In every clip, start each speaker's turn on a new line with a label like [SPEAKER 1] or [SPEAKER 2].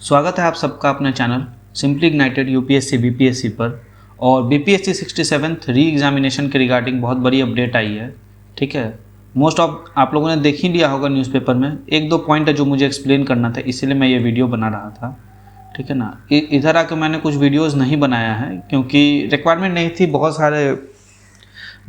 [SPEAKER 1] स्वागत है आप सबका अपने channel simply ignited UPSC BPSC पर। और बीपीएससी 67th री एग्जामिनेशन के रिगार्डिंग बहुत बड़ी अपडेट आई है। ठीक है, मोस्ट ऑफ आप लोगों ने देख ही लिया होगा न्यूज़पेपर में। एक दो पॉइंट है जो मुझे एक्सप्लेन करना था, इसीलिए मैं ये वीडियो बना रहा था। ठीक है ना, इधर आके मैंने कुछ वीडियोज़ नहीं बनाया है क्योंकि रिक्वायरमेंट नहीं थी। बहुत सारे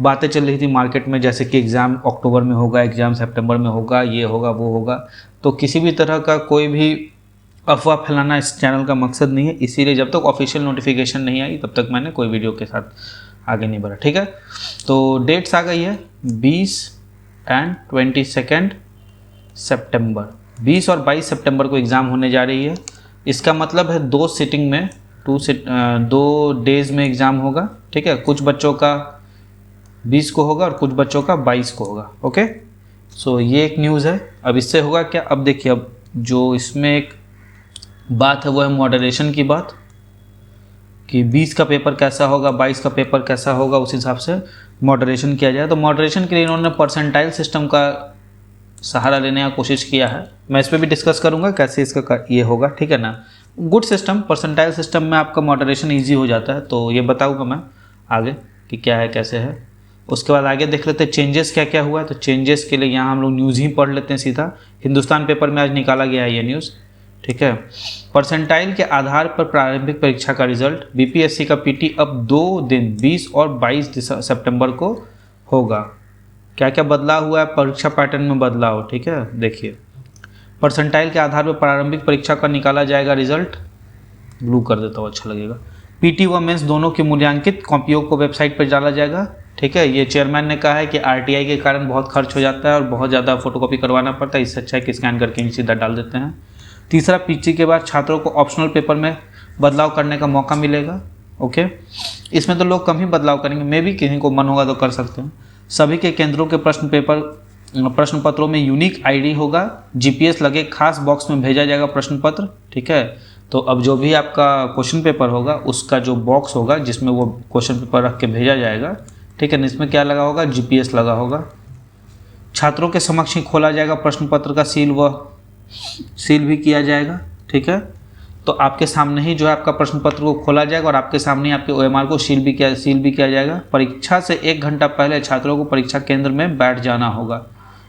[SPEAKER 1] बातें चल रही थी मार्केट में, जैसे कि एग्ज़ाम अक्टूबर में होगा, एग्ज़ाम सितंबर में होगा, ये होगा वो होगा। तो किसी भी तरह का कोई भी अफवाह फैलाना इस चैनल का मकसद नहीं है, इसीलिए जब तक ऑफिशियल नोटिफिकेशन नहीं आई तब तक मैंने कोई वीडियो के साथ आगे नहीं बढ़ा। ठीक है, तो डेट्स आ गई है 20 एंड 22 सितंबर। 20 और 22 सितंबर को एग्ज़ाम होने जा रही है। इसका मतलब है दो सिटिंग में, दो डेज़ में एग्ज़ाम होगा। ठीक है, कुछ बच्चों का 20 को होगा और कुछ बच्चों का 22 को होगा। ओके, सो ये एक न्यूज़ है। अब इससे होगा क्या, अब देखिए, अब जो इसमें एक बात है वो है मॉडरेशन की बात, कि 20 का पेपर कैसा होगा, 22 का पेपर कैसा होगा, उस हिसाब से मॉडरेशन किया जाए। तो मॉडरेशन के लिए इन्होंने परसेंटाइल सिस्टम का सहारा लेने का कोशिश किया है। मैं इस पर भी डिस्कस करूंगा कैसे इसका ये होगा। ठीक है ना, गुड सिस्टम, परसेंटाइल सिस्टम में आपका मॉडरेशन ईजी हो जाता है, तो ये बताऊँगा मैं आगे कि क्या है कैसे है। उसके बाद आगे देख लेते हैं चेंजेस क्या क्या हुआ है। तो चेंजेस के लिए यहाँ हम लोग न्यूज़ ही पढ़ लेते हैं सीधा। हिंदुस्तान पेपर में आज निकाला गया है ये न्यूज़। ठीक है, परसेंटाइल के आधार पर प्रारंभिक परीक्षा का रिजल्ट, बीपीएससी का पीटी अब 2 दिन 20 और 22 सितंबर को होगा। क्या क्या बदलाव हुआ है, परीक्षा पैटर्न में बदलाव। ठीक है, देखिए, परसेंटाइल के आधार पर प्रारंभिक परीक्षा का निकाला जाएगा रिजल्ट। ब्लू कर देता हूँ, अच्छा लगेगा। पीटी व मेंस दोनों की मूल्यांकित कॉपियों को वेबसाइट पर डाला जाएगा। ठीक है, ये चेयरमैन ने कहा है कि आरटीआई के कारण बहुत खर्च हो जाता है और बहुत ज़्यादा फोटोकॉपी करवाना पड़ता है, इससे अच्छा है कि स्कैन करके ही सीधा डाल देते हैं। तीसरा, पीटी के बाद छात्रों को ऑप्शनल पेपर में बदलाव करने का मौका मिलेगा। ओके, इसमें तो लोग कम ही बदलाव करेंगे, मे भी किसी को मन होगा तो कर सकते हैं। सभी के केंद्रों के प्रश्न पत्रों में यूनिक आईडी होगा। जीपीएस लगे खास बॉक्स में भेजा जाएगा प्रश्न पत्र। ठीक है, तो अब जो भी आपका क्वेश्चन पेपर होगा उसका जो बॉक्स होगा जिसमें वो क्वेश्चन पेपर रख के भेजा जाएगा। ठीक है, इसमें क्या लगा होगा, जीपीएस लगा होगा। छात्रों के समक्ष ही खोला जाएगा प्रश्न पत्र का सील भी किया जाएगा। ठीक है, तो आपके सामने ही जो है आपका प्रश्न पत्र को खोला जाएगा और आपके सामने ही आपके ओएमआर को सील भी किया जाएगा। परीक्षा से 1 घंटा पहले छात्रों को परीक्षा केंद्र में बैठ जाना होगा।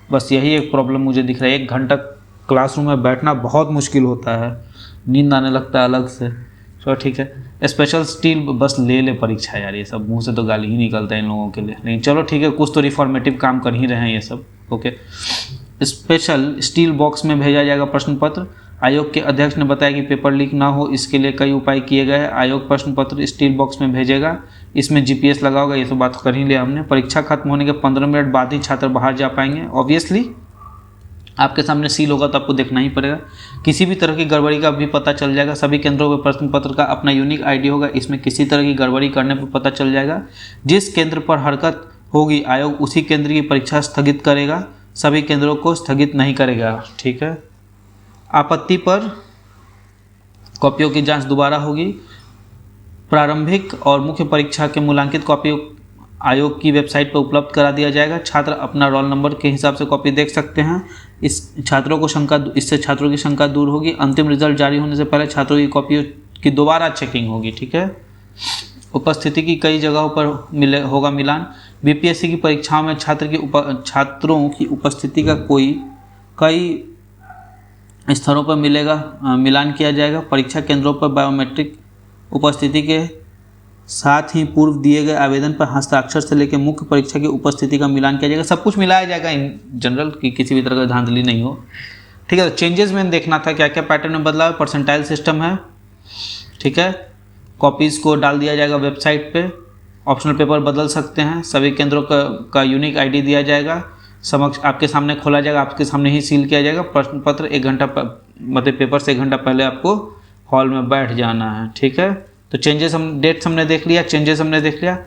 [SPEAKER 1] बस यही एक प्रॉब्लम मुझे दिख रहा है, 1 घंटा क्लासरूम में बैठना बहुत मुश्किल होता है, नींद आने लगता है अलग से। तो ठीक है, स्पेशल स्टील बस ले परीक्षा यार, ये सब मुंह से तो गाली ही निकलता है इन लोगों के लिए, लेकिन चलो ठीक है, कुछ तो रिफॉर्मेटिव काम कर ही रहे हैं ये सब। ओके, स्पेशल स्टील बॉक्स में भेजा जाएगा प्रश्न पत्र। आयोग के अध्यक्ष ने बताया कि पेपर लीक ना हो इसके लिए कई उपाय किए गए हैं। आयोग प्रश्न पत्र स्टील बॉक्स में भेजेगा, इसमें जीपीएस लगा होगा, ये तो बात कर ही लिया हमने। परीक्षा खत्म होने के 15 मिनट बाद ही छात्र बाहर जा पाएंगे। ऑब्वियसली आपके सामने सील होगा तो आपको देखना ही पड़ेगा। किसी भी तरह की गड़बड़ी का भी पता चल जाएगा। सभी केंद्रों पर प्रश्न पत्र का अपना यूनिक आईडी होगा, इसमें किसी तरह की गड़बड़ी करने पर पता चल जाएगा। जिस केंद्र पर हरकत होगी आयोग उसी केंद्र की परीक्षा स्थगित करेगा, सभी केंद्रों को स्थगित नहीं करेगा। ठीक है, आपत्ति पर कॉपियों की जांच दोबारा होगी। प्रारंभिक और मुख्य परीक्षा के मूल्यांकित कॉपी आयोग की वेबसाइट पर उपलब्ध करा दिया जाएगा। छात्र अपना रोल नंबर के हिसाब से कॉपी देख सकते हैं। इससे छात्रों की शंका दूर होगी। अंतिम रिजल्ट जारी होने से पहले छात्रों की कॉपियों की दोबारा चेकिंग होगी। ठीक है, उपस्थिति की कई जगहों पर होगा मिलान। बीपीएससी की परीक्षाओं में छात्रों की उपस्थिति का कई स्तरों पर मिलान किया जाएगा। परीक्षा केंद्रों पर बायोमेट्रिक उपस्थिति के साथ ही पूर्व दिए गए आवेदन पर हस्ताक्षर से लेकर मुख्य परीक्षा की उपस्थिति का मिलान किया जाएगा। सब कुछ मिलाया जाएगा इन जनरल, कि किसी भी तरह का धांधली नहीं हो। ठीक है, चेंजेस में देखना था क्या क्या पैटर्न में बदलाव। परसेंटाइल सिस्टम है। ठीक है, कॉपीज़ को डाल दिया जाएगा वेबसाइट पे। ऑप्शनल पेपर बदल सकते हैं। सभी केंद्रों का यूनिक आईडी दिया जाएगा। समक्ष आपके सामने खोला जाएगा, आपके सामने ही सील किया जाएगा। प्रश्न पत्र 1 घंटा मतलब पेपर से 1 घंटा पहले आपको हॉल में बैठ जाना है। ठीक है, तो डेट्स हमने देख लिया, चेंजेस हमने देख लिया।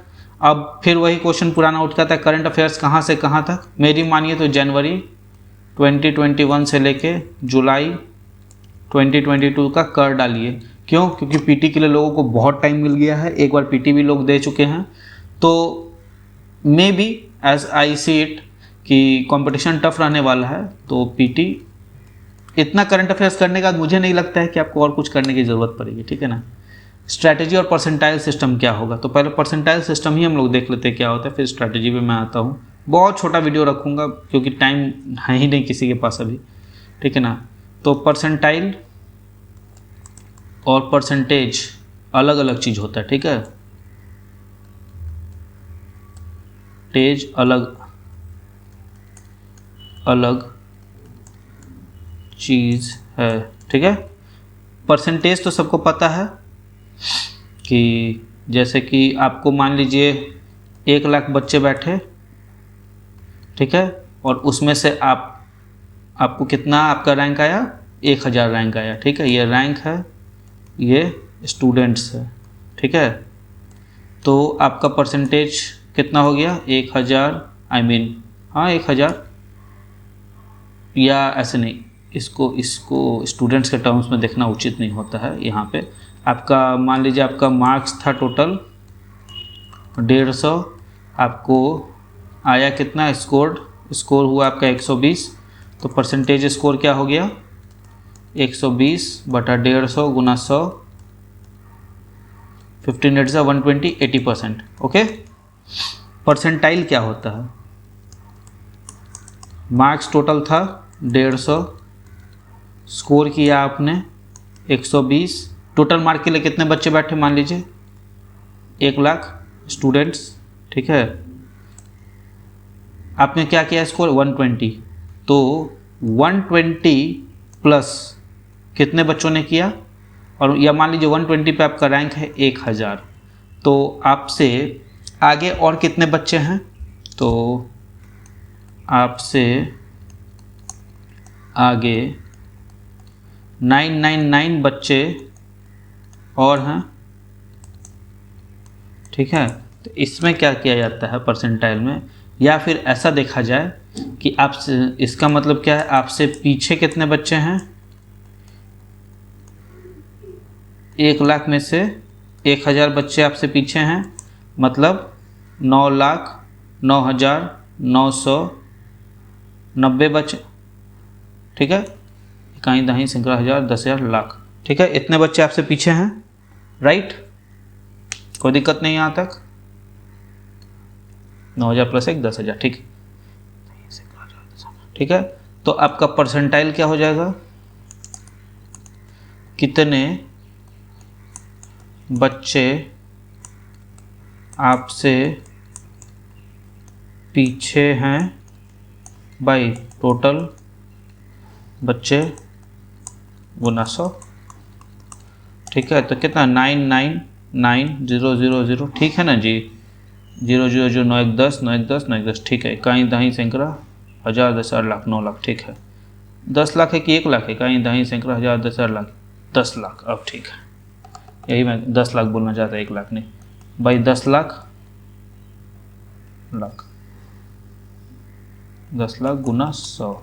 [SPEAKER 1] अब फिर वही क्वेश्चन पुराना उठ जाता है, करंट अफेयर्स कहाँ से कहाँ तक। मेरी मानिए तो जनवरी 2021 से लेके जुलाई 2022 का कर डालिए। क्यों? क्योंकि पीटी के लिए लोगों को बहुत टाइम मिल गया है, एक बार पीटी भी लोग दे चुके हैं। तो maybe as I see it कि कंपटीशन टफ रहने वाला है, तो पीटी इतना करंट अफेयर्स करने के बाद मुझे नहीं लगता है कि आपको और कुछ करने की ज़रूरत पड़ेगी, ठीक है ना। स्ट्रैटेजी और परसेंटाइल सिस्टम क्या होगा, तो पहले परसेंटाइल सिस्टम ही हम लोग देख लेते हैं क्या होता है, फिर स्ट्रैटेजी पे मैं आता हूँ। बहुत छोटा वीडियो रखूँगा क्योंकि टाइम है ही नहीं किसी के पास अभी, ठीक है ना। तो परसेंटाइल और परसेंटेज अलग अलग चीज़ होता है, ठीक है। तेज अलग अलग चीज़ है, ठीक है। परसेंटेज तो सबको पता है कि जैसे कि आपको मान लीजिए 1 लाख बच्चे बैठे, ठीक है, और उसमें से आपको कितना आपका रैंक आया, 1000 रैंक आया, ठीक है। ये रैंक है, ये स्टूडेंट्स है, ठीक है। तो आपका परसेंटेज कितना हो गया, 1000, हाँ 1000, या ऐसे नहीं, इसको स्टूडेंट्स के टर्म्स में देखना उचित नहीं होता है। यहाँ पे आपका मान लीजिए आपका मार्क्स था टोटल 150, आपको आया कितना, स्कोर हुआ आपका 120, तो परसेंटेज स्कोर क्या हो गया, 120 बटा 150 गुना 100, 15 8 120, 80%, ओके। परसेंटाइल क्या होता है, मार्क्स टोटल था 150, स्कोर किया आपने 120, टोटल मार्क के लिए कितने बच्चे बैठे मान लीजिए 1 लाख स्टूडेंट्स, ठीक है। आपने क्या किया, स्कोर 120, तो 120 प्लस कितने बच्चों ने किया, और या मान लीजिए 120 पे आपका रैंक है 1000, तो आपसे आगे और कितने बच्चे हैं, तो आपसे आगे 999 बच्चे और हैं, ठीक है। तो इसमें क्या किया जाता है परसेंटाइल में, या फिर ऐसा देखा जाए कि आपसे, इसका मतलब क्या है, आपसे पीछे कितने बच्चे हैं, 1 लाख में से 1000 बच्चे आपसे पीछे हैं, मतलब 9,09,990 बच्चे, ठीक है। इकाई दहाई सैकड़ा हज़ार 10,000 लाख, ठीक है। इतने बच्चे आपसे पीछे हैं, राइट, कोई दिक्कत नहीं यहाँ तक। 9,000 प्लस 1 10,000, ठीक है, ठीक है। तो आपका परसेंटाइल क्या हो जाएगा, कितने बच्चे आपसे पीछे हैं बाई टोटल बच्चे गुना 100, ठीक है। तो कितना 999,000, ठीक है ना जी, 000 9 1 10 9 1 10 9 1 10, ठीक है। इकाई दहाई सैकड़ा हज़ार 10,000 लाख 9 लाख, ठीक है। 10 लाख है कि 1 लाख है, इकाई दहाई सैकड़ा हज़ार 10,000 लाख 10 लाख, अब ठीक है, यही मैं 10 लाख बोलना चाहता, 1 लाख नहीं भाई, 10 लाख 10 लाख गुना 100,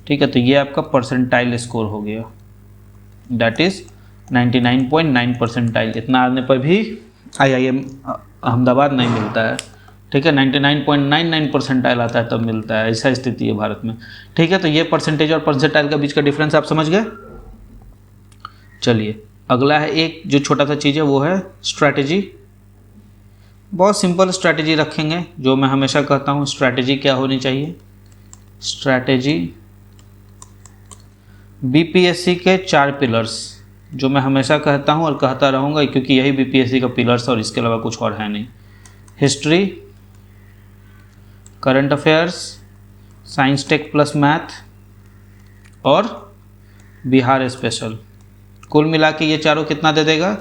[SPEAKER 1] ठीक है। तो ये आपका परसेंटाइल स्कोर हो गया, दैट इज़ 99.9 परसेंटाइल। इतना आने पर भी IIM अहमदाबाद नहीं मिलता है, ठीक है। 99.99 परसेंटाइल आता है तब मिलता है, ऐसा स्थिति है भारत में, ठीक है। तो ये परसेंटेज और परसेंटाइल का बीच का डिफरेंस आप समझ गए। चलिए अगला है एक जो छोटा सा चीज़ है, वो है स्ट्रैटेजी। बहुत सिंपल स्ट्रैटेजी रखेंगे, जो मैं हमेशा कहता हूँ स्ट्रैटेजी क्या होनी चाहिए, स्ट्रैटेजी BPSC के 4 पिलर्स, जो मैं हमेशा कहता हूँ और कहता रहूँगा क्योंकि यही BPSC का पिलर्स और इसके अलावा कुछ और है नहीं। History, current affairs, science tech plus math और बिहार स्पेशल। कुल मिला के ये चारों कितना दे देगा,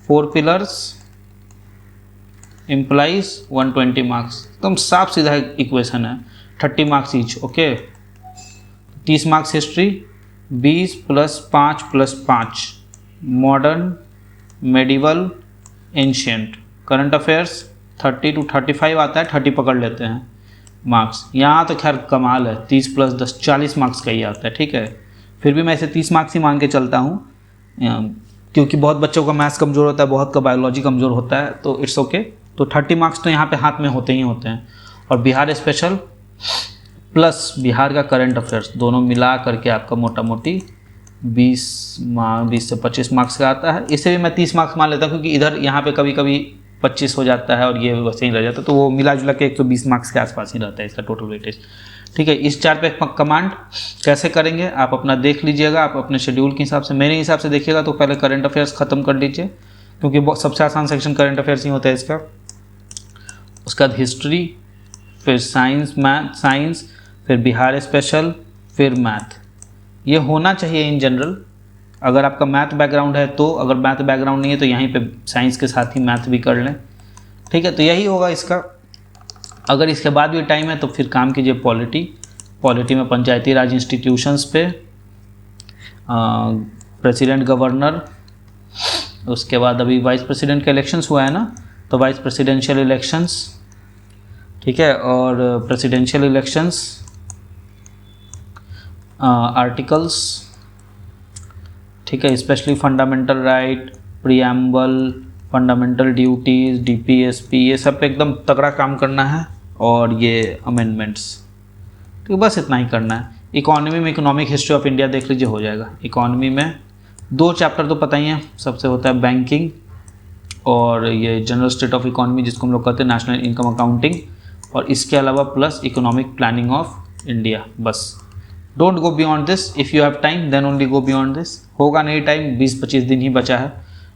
[SPEAKER 1] 4 पिलर्स इम्प्लाइज 120 मार्क्स। एकदम साफ सीधा इक्वेशन है, 30 marks each, okay. 30 marks history, 20 + 5 + 5 modern, medieval, ancient. Current affairs 30 to 35 आता है, 30 पकड़ लेते हैं मार्क्स। यहाँ तो खैर कमाल है, 30 + 10 40 मार्क्स का ही आता है, ठीक है। फिर भी मैं इसे 30 मार्क्स ही मान के चलता हूँ, क्योंकि बहुत बच्चों का मैथ्स कमज़ोर होता है, बहुत का बायोलॉजी कमज़ोर होता है, तो इट्स ओके। तो 30 मार्क्स तो यहाँ पे हाथ में होते ही होते हैं। और बिहार स्पेशल प्लस बिहार का करंट अफेयर्स, दोनों मिला करके आपका मोटा मोटी 20 से 25 मार्क्स का आता है। इसे भी मैं 30 मार्क्स मान लेता हूँ, क्योंकि इधर यहाँ पे कभी कभी 25 हो जाता है और ये वैसे ही रह जाता है, तो वो मिला जुला के 120 मार्क्स के आसपास ही रहता है इसका टोटल वेटेज। ठीक है, इस 4 पे कमांड कैसे करेंगे आप अपना देख लीजिएगा, आप अपने शेड्यूल के हिसाब से, मेरे हिसाब से देखिएगा तो पहले करंट अफेयर्स ख़त्म कर लीजिए, क्योंकि सबसे आसान सेक्शन करंट अफेयर्स ही होता है इसका। उसके बाद हिस्ट्री, फिर साइंस, फिर बिहार स्पेशल, फिर मैथ। ये होना चाहिए इन जनरल, अगर आपका मैथ बैकग्राउंड है तो, अगर मैथ बैकग्राउंड नहीं है तो यहीं पे साइंस के साथ ही मैथ भी कर लें। ठीक है, तो यही होगा इसका। अगर इसके बाद भी टाइम है तो फिर काम कीजिए पॉलिटी में पंचायती राज इंस्टीट्यूशंस पे, प्रेसिडेंट गवर्नर, उसके बाद अभी वाइस प्रेसिडेंट का इलेक्शंस हुआ है ना, तो वाइस प्रेसिडेंशियल इलेक्शंस, ठीक है, और प्रेसिडेंशियल इलेक्शंस, आर्टिकल्स, ठीक है, specially fundamental right, preamble, fundamental duties, DPSP, ये सब पे एकदम तगड़ा काम करना है, और ये अमेंडमेंट्स। तो बस इतना ही करना है। इकोनॉमी में इकोनॉमिक हिस्ट्री ऑफ इंडिया देख लीजिए, हो जाएगा। इकोनॉमी में 2 चैप्टर तो पता ही है, सबसे होता है बैंकिंग और ये जनरल स्टेट ऑफ इकोनॉमी जिसको हम लोग कहते हैं नेशनल इनकम अकाउंटिंग, और इसके अलावा plus economic planning of India. बस don't go beyond this, if you have time then only go beyond this. होगा नहीं टाइम, 20-25 दिन ही बचा है।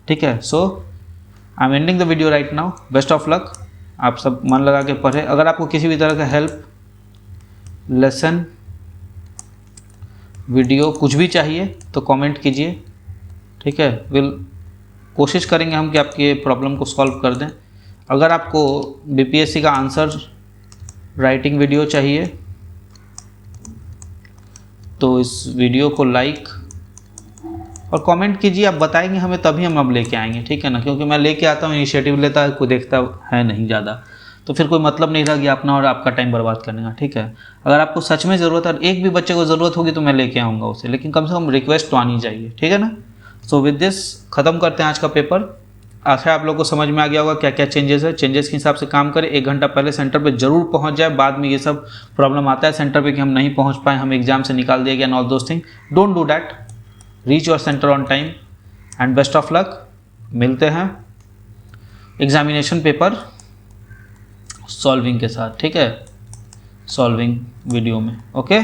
[SPEAKER 1] ठीक है, so I am ending the video right now. Best of luck, आप सब मन लगा के पढ़े। अगर आपको किसी भी तरह का हेल्प, लेसन, वीडियो कुछ भी चाहिए तो कमेंट कीजिए। ठीक है, कोशिश करेंगे हम कि आपके प्रॉब्लम को सॉल्व कर दें। अगर आपको बीपीएससी का आंसर राइटिंग वीडियो चाहिए तो इस वीडियो को लाइक और कमेंट कीजिए, आप बताएंगे हमें तभी हम अब लेके आएंगे। ठीक है ना, क्योंकि मैं लेके आता हूँ, इनिशिएटिव लेता है, कोई देखता है नहीं ज़्यादा, तो फिर कोई मतलब नहीं रहा कि अपना और आपका टाइम बर्बाद करने का। ठीक है, अगर आपको सच में ज़रूरत है, एक भी बच्चे को ज़रूरत होगी तो मैं लेके आऊँगा उसे, लेकिन कम से कम रिक्वेस्ट तो आनी चाहिए। ठीक है ना, सो विद दिस ख़त्म करते हैं आज का पेपर। आशा आप लोग को समझ में आ गया होगा क्या क्या चेंजेस है। चेंजेस के हिसाब से काम करें, 1 घंटा पहले सेंटर पे जरूर पहुंच जाए। बाद में ये सब प्रॉब्लम आता है सेंटर पे कि हम नहीं पहुंच पाए, हम एग्जाम से निकाल दिए गए and all those thing. Don't do that, reach your centre on time and best of luck. मिलते हैं एग्जामिनेशन पेपर सॉल्विंग के साथ, ठीक है, सॉल्विंग वीडियो में। Okay,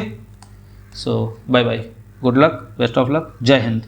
[SPEAKER 1] so bye bye, good luck, best of luck, जय हिंद।